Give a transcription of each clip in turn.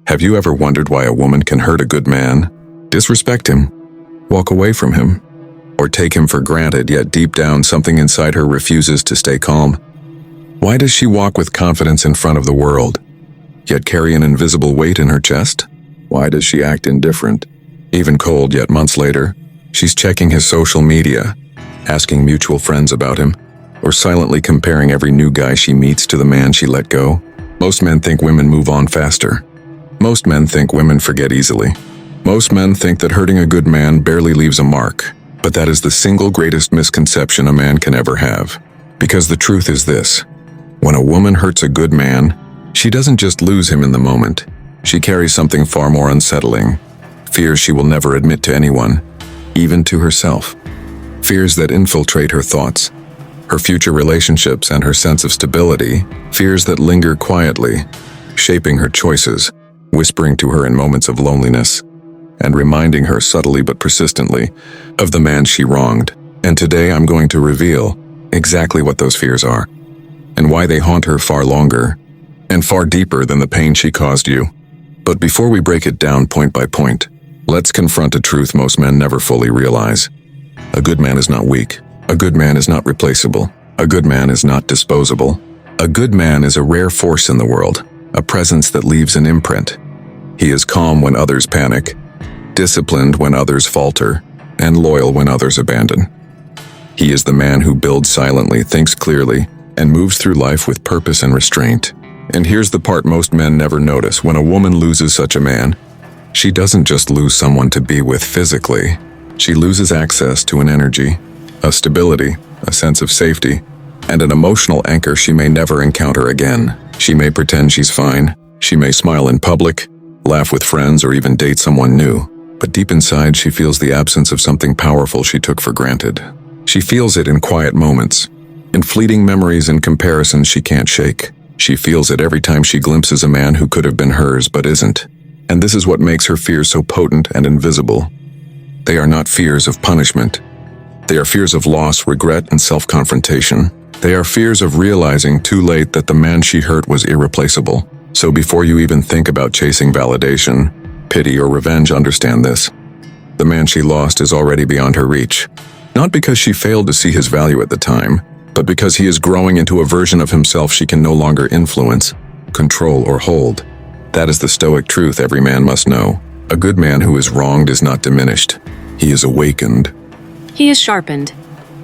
Have you ever wondered why a woman can hurt a good man, disrespect him, walk away from him, or take him for granted, yet deep down something inside her refuses to stay calm? Why does she walk with confidence in front of the world, yet carry an invisible weight in her chest? Why does she act indifferent, even cold, yet months later, she's checking his social media, asking mutual friends about him, or silently comparing every new guy she meets to the man she let go? Most men think women move on faster. Most men think women forget easily. Most men think that hurting a good man barely leaves a mark, but that is the single greatest misconception a man can ever have. Because the truth is this: when a woman hurts a good man, she doesn't just lose him in the moment. She carries something far more unsettling. Fears she will never admit to anyone, even to herself. Fears that infiltrate her thoughts, her future relationships, and her sense of stability. Fears that linger quietly, shaping her choices, whispering to her in moments of loneliness, and reminding her subtly but persistently of the man she wronged. And today I'm going to reveal exactly what those fears are, and why they haunt her far longer and far deeper than the pain she caused you. But before we break it down point by point, let's confront a truth most men never fully realize. A good man is not weak. A good man is not replaceable. A good man is not disposable. A good man is a rare force in the world, a presence that leaves an imprint. He is calm when others panic, disciplined when others falter, and loyal when others abandon. He is the man who builds silently, thinks clearly, and moves through life with purpose and restraint. And here's the part most men never notice: when a woman loses such a man, she doesn't just lose someone to be with physically. She loses access to an energy, a stability, a sense of safety, and an emotional anchor she may never encounter again. She may pretend she's fine. She may smile in public, laugh with friends, or even date someone new. But deep inside, she feels the absence of something powerful she took for granted. She feels it in quiet moments, in fleeting memories and comparisons she can't shake. She feels it every time she glimpses a man who could have been hers but isn't. And this is what makes her fears so potent and invisible. They are not fears of punishment. They are fears of loss, regret, and self-confrontation. They are fears of realizing too late that the man she hurt was irreplaceable. So before you even think about chasing validation, pity, or revenge, understand this: the man she lost is already beyond her reach. Not because she failed to see his value at the time, but because he is growing into a version of himself she can no longer influence, control, or hold. That is the Stoic truth every man must know. A good man who is wronged is not diminished. He is awakened. He is sharpened.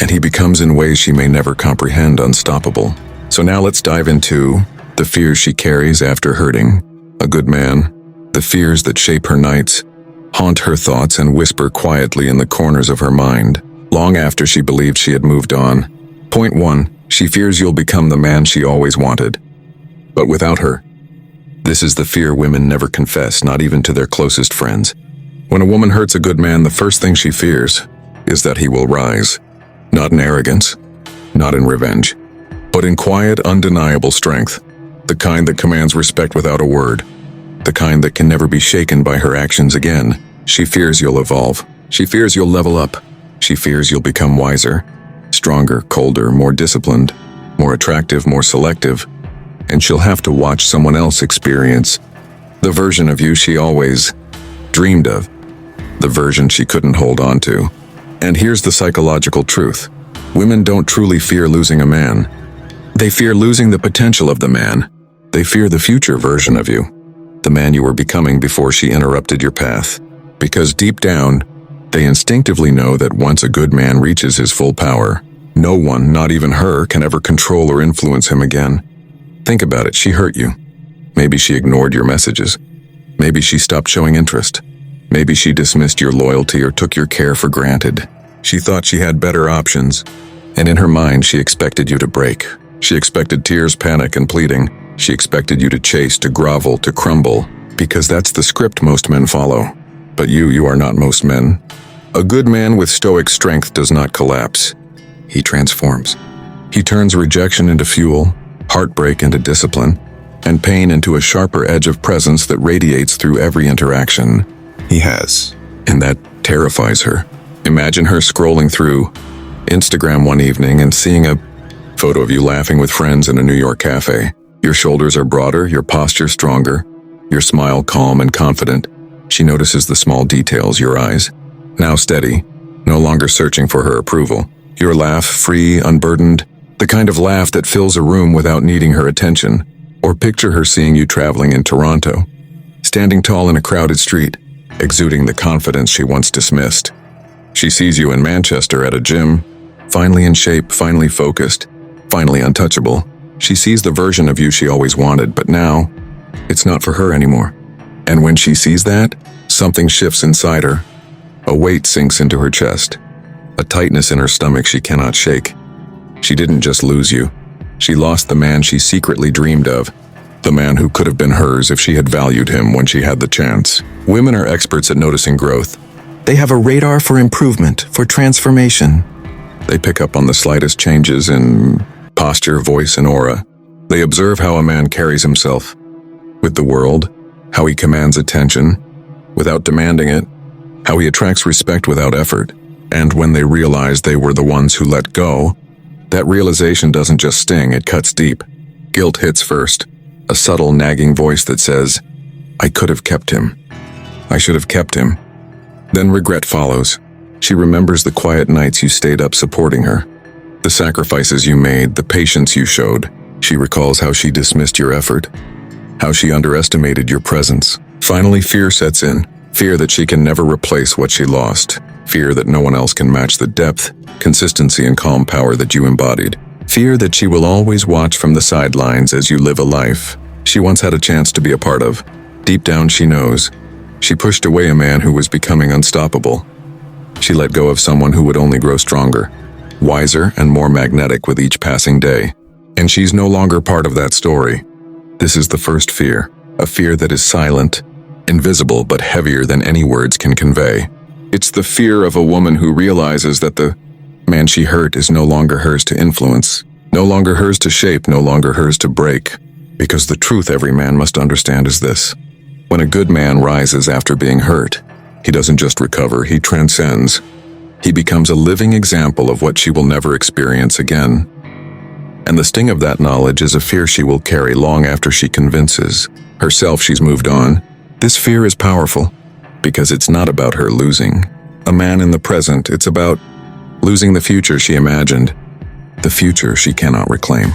And he becomes, in ways she may never comprehend, unstoppable. So now let's dive into the fears she carries after hurting a good man. The fears that shape her nights, haunt her thoughts, and whisper quietly in the corners of her mind, long after she believed she had moved on. Point 1. She fears you'll become the man she always wanted, but without her. This is the fear women never confess, not even to their closest friends. When a woman hurts a good man, the first thing she fears is that he will rise. Not in arrogance, not in revenge, but in quiet, undeniable strength. The kind that commands respect without a word. The kind that can never be shaken by her actions again. She fears you'll evolve. She fears you'll level up. She fears you'll become wiser, stronger, colder, more disciplined, more attractive, more selective. And she'll have to watch someone else experience the version of you she always dreamed of, the version she couldn't hold on to. And here's the psychological truth: women don't truly fear losing a man. They fear losing the potential of the man. They fear the future version of you, the man you were becoming before she interrupted your path. Because deep down, they instinctively know that once a good man reaches his full power, no one, not even her, can ever control or influence him again. Think about it: she hurt you. Maybe she ignored your messages. Maybe she stopped showing interest. Maybe she dismissed your loyalty or took your care for granted. She thought she had better options, and in her mind she expected you to break. She expected tears, panic, and pleading. She expected you to chase, to grovel, to crumble, because that's the script most men follow. But you are not most men. A good man with stoic strength does not collapse. He transforms. He turns rejection into fuel, heartbreak into discipline, and pain into a sharper edge of presence that radiates through every interaction he has. And that terrifies her. Imagine her scrolling through Instagram one evening and seeing a photo of you laughing with friends in a New York cafe. Your shoulders are broader, your posture stronger, Your smile calm and confident. She notices the small details, your eyes, now steady, no longer searching for her approval. Your laugh, free, unburdened, the kind of laugh that fills a room without needing her attention. Or picture her seeing you traveling in Toronto, standing tall in a crowded street, exuding the confidence she once dismissed. She sees you in Manchester at a gym, finally in shape, finally focused, finally untouchable. She sees the version of you she always wanted, but now, it's not for her anymore. And when she sees that, something shifts inside her. A weight sinks into her chest, a tightness in her stomach she cannot shake. She didn't just lose you. She lost the man she secretly dreamed of, the man who could have been hers if she had valued him when she had the chance. Women are experts at noticing growth. They have a radar for improvement, for transformation. They pick up on the slightest changes in posture, voice, and aura. They observe how a man carries himself with the world, how he commands attention without demanding it, how he attracts respect without effort. And when they realize they were the ones who let go, that realization doesn't just sting, it cuts deep. Guilt hits first, a subtle nagging voice that says, I could have kept him. I should have kept him. Then regret follows. She remembers the quiet nights you stayed up supporting her, the sacrifices you made, the patience you showed. She recalls how she dismissed your effort, how she underestimated your presence. Finally, fear sets in, fear that she can never replace what she lost, fear that no one else can match the depth, consistency, and calm power that you embodied. Fear that she will always watch from the sidelines as you live a life she once had a chance to be a part of. Deep down she knows. She pushed away a man who was becoming unstoppable. She let go of someone who would only grow stronger, wiser, and more magnetic with each passing day. And she's no longer part of that story. This is the first fear, a fear that is silent, invisible, but heavier than any words can convey. It's the fear of a woman who realizes that the man she hurt is no longer hers to influence, no longer hers to shape, no longer hers to break. Because the truth every man must understand is this: when a good man rises after being hurt, he doesn't just recover, he transcends. He becomes a living example of what she will never experience again. And the sting of that knowledge is a fear she will carry long after she convinces herself she's moved on. This fear is powerful because it's not about her losing a man in the present. It's about losing the future she imagined, the future she cannot reclaim.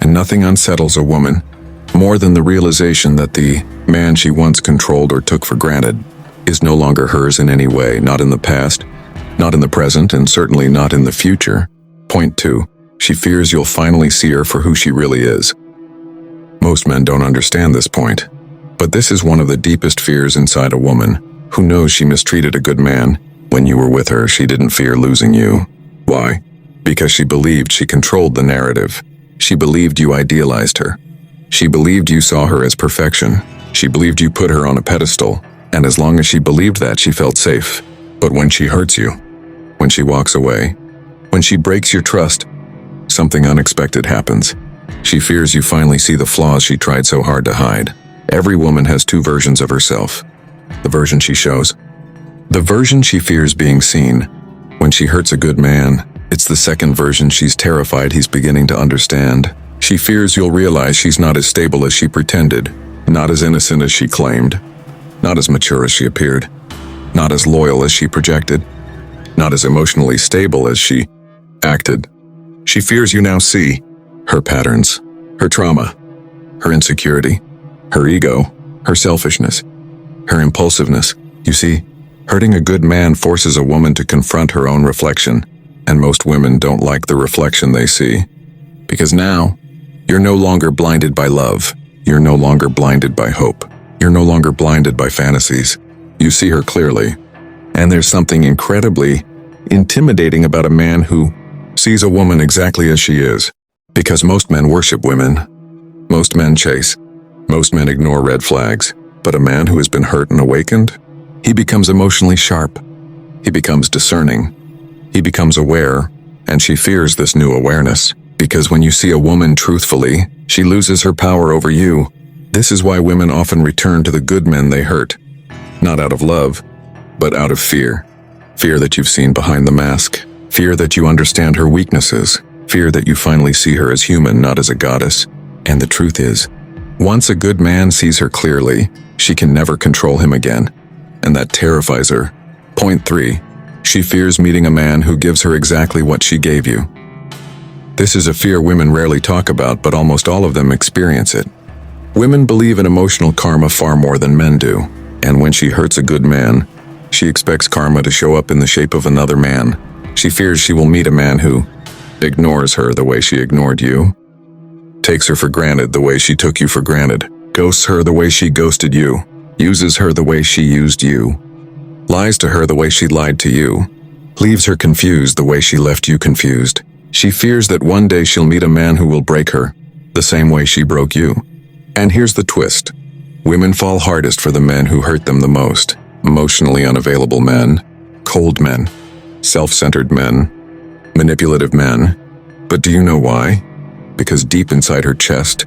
And nothing unsettles a woman more than the realization that the man she once controlled or took for granted is no longer hers in any way, not in the past, not in the present, and certainly not in the future. Point 2. She fears you'll finally see her for who she really is. Most men don't understand this point, but this is one of the deepest fears inside a woman who knows she mistreated a good man. When you were with her, she didn't fear losing you. Why? Because she believed she controlled the narrative. She believed you idealized her. She believed you saw her as perfection. She believed you put her on a pedestal, and as long as she believed that, she felt safe. But when she hurts you, when she walks away, when she breaks your trust, something unexpected happens. She fears you finally see the flaws she tried so hard to hide. Every woman has two versions of herself. The version she shows, the version she fears being seen. When she hurts a good man, it's the second version she's terrified he's beginning to understand. She fears you'll realize she's not as stable as she pretended, not as innocent as she claimed, not as mature as she appeared, not as loyal as she projected, not as emotionally stable as she acted. She fears you now see her patterns, her trauma, her insecurity, her ego, her selfishness, her impulsiveness. You see, hurting a good man forces a woman to confront her own reflection, and most women don't like the reflection they see. Because now, you're no longer blinded by love. You're no longer blinded by hope. You're no longer blinded by fantasies. You see her clearly. And there's something incredibly intimidating about a man who sees a woman exactly as she is. Because most men worship women. Most men chase. Most men ignore red flags. But a man who has been hurt and awakened, he becomes emotionally sharp. He becomes discerning. He becomes aware, and she fears this new awareness. Because when you see a woman truthfully, she loses her power over you. This is why women often return to the good men they hurt. Not out of love, but out of fear. Fear that you've seen behind the mask. Fear that you understand her weaknesses. Fear that you finally see her as human, not as a goddess. And the truth is, Once a good man sees her clearly, she can never control him again, and that terrifies her. Point 3. She fears meeting a man who gives her exactly what she gave you. This is a fear women rarely talk about, but almost all of them experience it. Women believe in emotional karma far more than men do, and when she hurts a good man, she expects karma to show up in the shape of another man. She fears she will meet a man who ignores her the way she ignored you, takes her for granted the way she took you for granted, ghosts her the way she ghosted you, uses her the way she used you, lies to her the way she lied to you, leaves her confused the way she left you confused. She fears that one day she'll meet a man who will break her, the same way she broke you. And here's the twist. Women fall hardest for the men who hurt them the most. Emotionally unavailable men, cold men, self-centered men, manipulative men. But do you know why? Because deep inside her chest,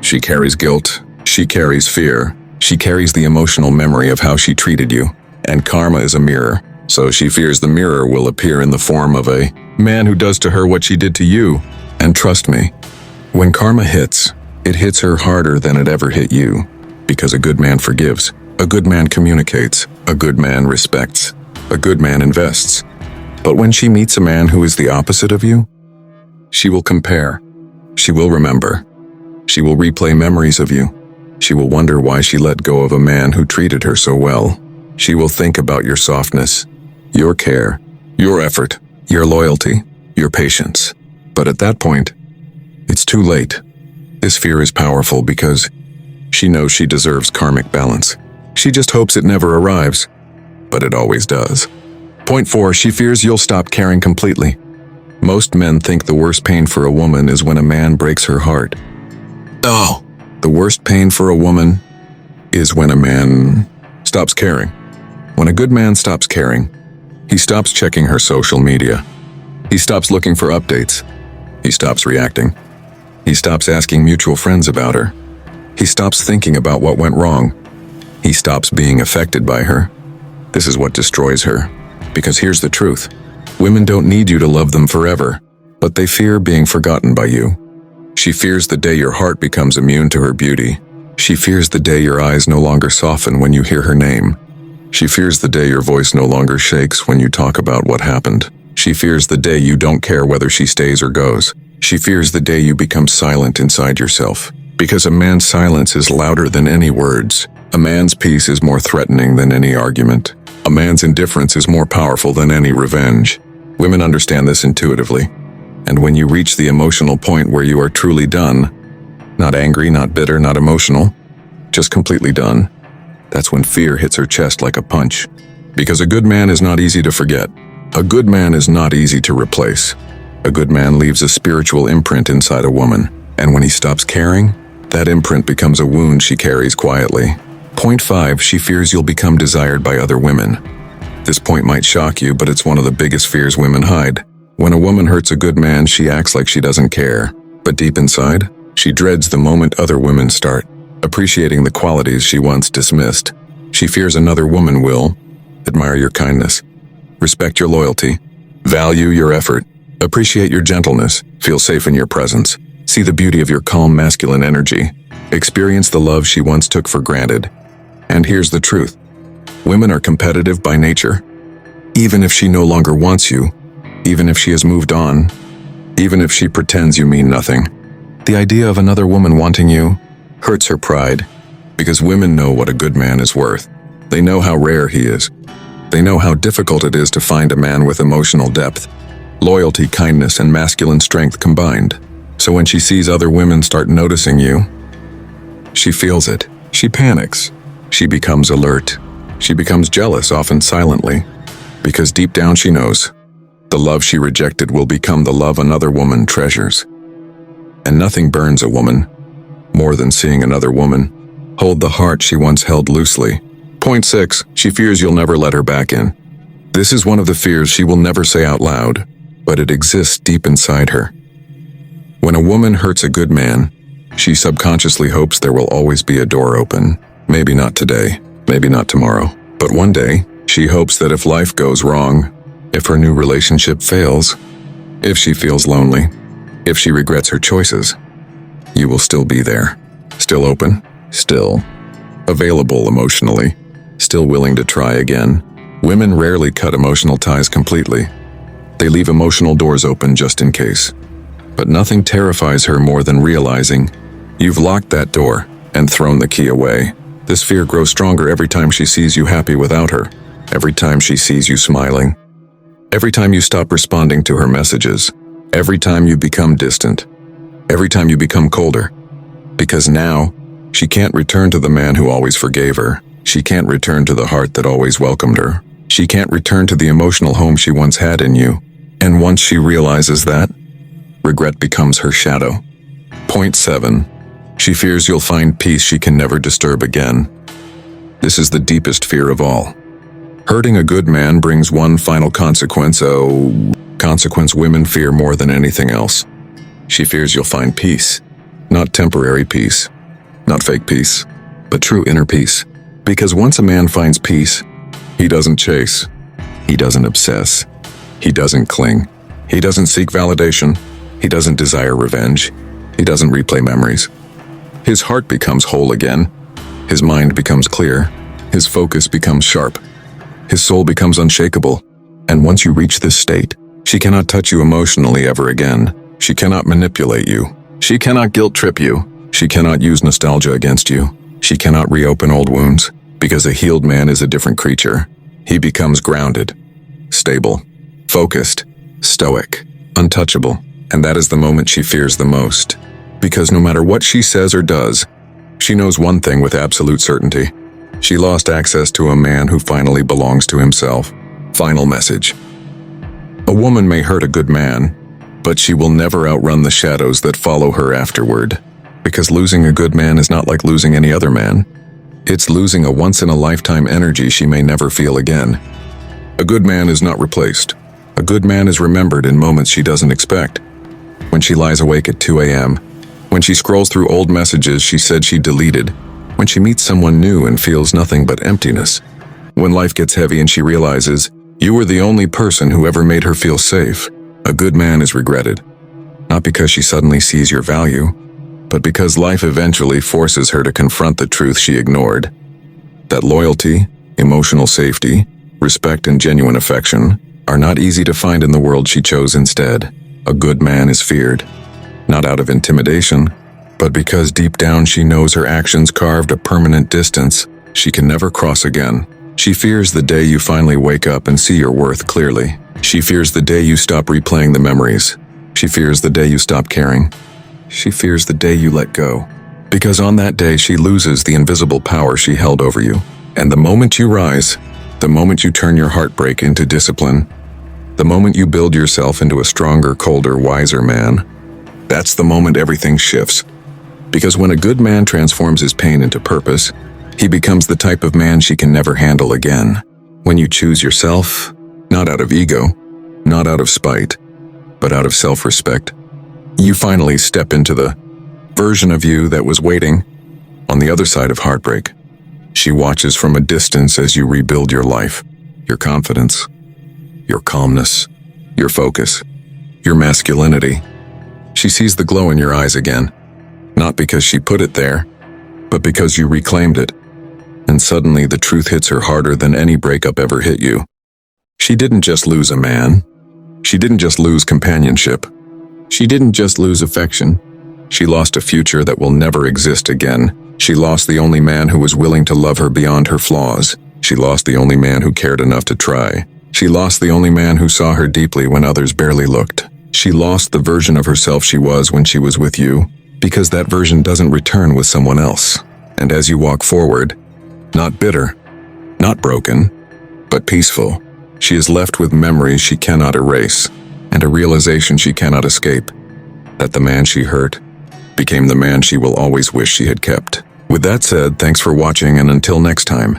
she carries guilt, she carries fear, she carries the emotional memory of how she treated you. And karma is a mirror, so she fears the mirror will appear in the form of a man who does to her what she did to you. And trust me, when karma hits, it hits her harder than it ever hit you. Because a good man forgives, a good man communicates, a good man respects, a good man invests. But when she meets a man who is the opposite of you, she will compare, she will remember, she will replay memories of you, she will wonder why she let go of a man who treated her so well. She will think about your softness, your care, your effort, your loyalty, your patience. But at that point, it's too late. This fear is powerful because she knows she deserves karmic balance. She just hopes it never arrives, but it always does. Point 4, she fears you'll stop caring completely. Most men think the worst pain for a woman is when a man breaks her heart. Oh, the worst pain for a woman is when a man stops caring. When a good man stops caring, he stops checking her social media. He stops looking for updates. He stops reacting. He stops asking mutual friends about her. He stops thinking about what went wrong. He stops being affected by her. This is what destroys her. Because here's the truth. Women don't need you to love them forever, but they fear being forgotten by you. She fears the day your heart becomes immune to her beauty. She fears the day your eyes no longer soften when you hear her name. She fears the day your voice no longer shakes when you talk about what happened. She fears the day you don't care whether she stays or goes. She fears the day you become silent inside yourself. Because a man's silence is louder than any words. A man's peace is more threatening than any argument. A man's indifference is more powerful than any revenge. Women understand this intuitively. And when you reach the emotional point where you are truly done, not angry, not bitter, not emotional, just completely done, that's when fear hits her chest like a punch. Because a good man is not easy to forget. A good man is not easy to replace. A good man leaves a spiritual imprint inside a woman. And when he stops caring, that imprint becomes a wound she carries quietly. Point 5, she fears you'll become desired by other women. This point might shock you, but it's one of the biggest fears women hide. When a woman hurts a good man, she acts like she doesn't care. But deep inside, she dreads the moment other women start appreciating the qualities she once dismissed. She fears another woman will admire your kindness, respect your loyalty, value your effort, appreciate your gentleness, feel safe in your presence, see the beauty of your calm masculine energy, experience the love she once took for granted. And here's the truth. Women are competitive by nature. Even if she no longer wants you, even if she has moved on, even if she pretends you mean nothing, the idea of another woman wanting you hurts her pride, because women know what a good man is worth. They know how rare he is. They know how difficult it is to find a man with emotional depth, loyalty, kindness, and masculine strength combined. So when she sees other women start noticing you, she feels it. She panics. She becomes alert. She becomes jealous, often silently, because deep down she knows the love she rejected will become the love another woman treasures. And nothing burns a woman more than seeing another woman hold the heart she once held loosely. Point 6, she fears you'll never let her back in. This is one of the fears she will never say out loud, but it exists deep inside her. When a woman hurts a good man, she subconsciously hopes there will always be a door open. Maybe not today, maybe not tomorrow, but one day, she hopes that if life goes wrong, if her new relationship fails, if she feels lonely, if she regrets her choices, you will still be there. Still open, still available emotionally, still willing to try again. Women rarely cut emotional ties completely. They leave emotional doors open just in case. But nothing terrifies her more than realizing you've locked that door and thrown the key away. This fear grows stronger every time she sees you happy without her, every time she sees you smiling, every time you stop responding to her messages, every time you become distant, every time you become colder. Because now, she can't return to the man who always forgave her. She can't return to the heart that always welcomed her. She can't return to the emotional home she once had in you. And once she realizes that, regret becomes her shadow. Point 7. She fears you'll find peace she can never disturb again. This is the deepest fear of all. Hurting a good man brings one final consequence, consequence women fear more than anything else. She fears you'll find peace. Not temporary peace, not fake peace, but true inner peace. Because once a man finds peace, he doesn't chase, he doesn't obsess, he doesn't cling, he doesn't seek validation, he doesn't desire revenge, he doesn't replay memories. His heart becomes whole again, his mind becomes clear, his focus becomes sharp, his soul becomes unshakable. And once you reach this state, she cannot touch you emotionally ever again. She cannot manipulate you. She cannot guilt trip you. She cannot use nostalgia against you. She cannot reopen old wounds, because a healed man is a different creature. He becomes grounded, stable, focused, stoic, untouchable. And that is the moment she fears the most. Because no matter what she says or does, she knows one thing with absolute certainty. She lost access to a man who finally belongs to himself. Final message. A woman may hurt a good man, but she will never outrun the shadows that follow her afterward. Because losing a good man is not like losing any other man. It's losing a once-in-a-lifetime energy she may never feel again. A good man is not replaced. A good man is remembered in moments she doesn't expect. When she lies awake at 2 a.m., when she scrolls through old messages she said she deleted, when she meets someone new and feels nothing but emptiness, when life gets heavy and she realizes you were the only person who ever made her feel safe. A good man is regretted, not because she suddenly sees your value, but because life eventually forces her to confront the truth she ignored. That loyalty, emotional safety, respect, and genuine affection are not easy to find in the world she chose instead. A good man is feared, not out of intimidation, but because deep down she knows her actions carved a permanent distance she can never cross again. She fears the day you finally wake up and see your worth clearly. She fears the day you stop replaying the memories. She fears the day you stop caring. She fears the day you let go. Because on that day she loses the invisible power she held over you. And the moment you rise, the moment you turn your heartbreak into discipline, the moment you build yourself into a stronger, colder, wiser man, that's the moment everything shifts. Because when a good man transforms his pain into purpose, he becomes the type of man she can never handle again. When you choose yourself, not out of ego, not out of spite, but out of self-respect, you finally step into the version of you that was waiting on the other side of heartbreak. She watches from a distance as you rebuild your life, your confidence, your calmness, your focus, your masculinity. She sees the glow in your eyes again, not because she put it there, but because you reclaimed it. And suddenly the truth hits her harder than any breakup ever hit you. She didn't just lose a man. She didn't just lose companionship. She didn't just lose affection. She lost a future that will never exist again. She lost the only man who was willing to love her beyond her flaws. She lost the only man who cared enough to try. She lost the only man who saw her deeply when others barely looked. She lost the version of herself she was when she was with you, because that version doesn't return with someone else. And as you walk forward, not bitter, not broken, but peaceful, she is left with memories she cannot erase, and a realization she cannot escape, that the man she hurt became the man she will always wish she had kept. With that said, thanks for watching, and until next time.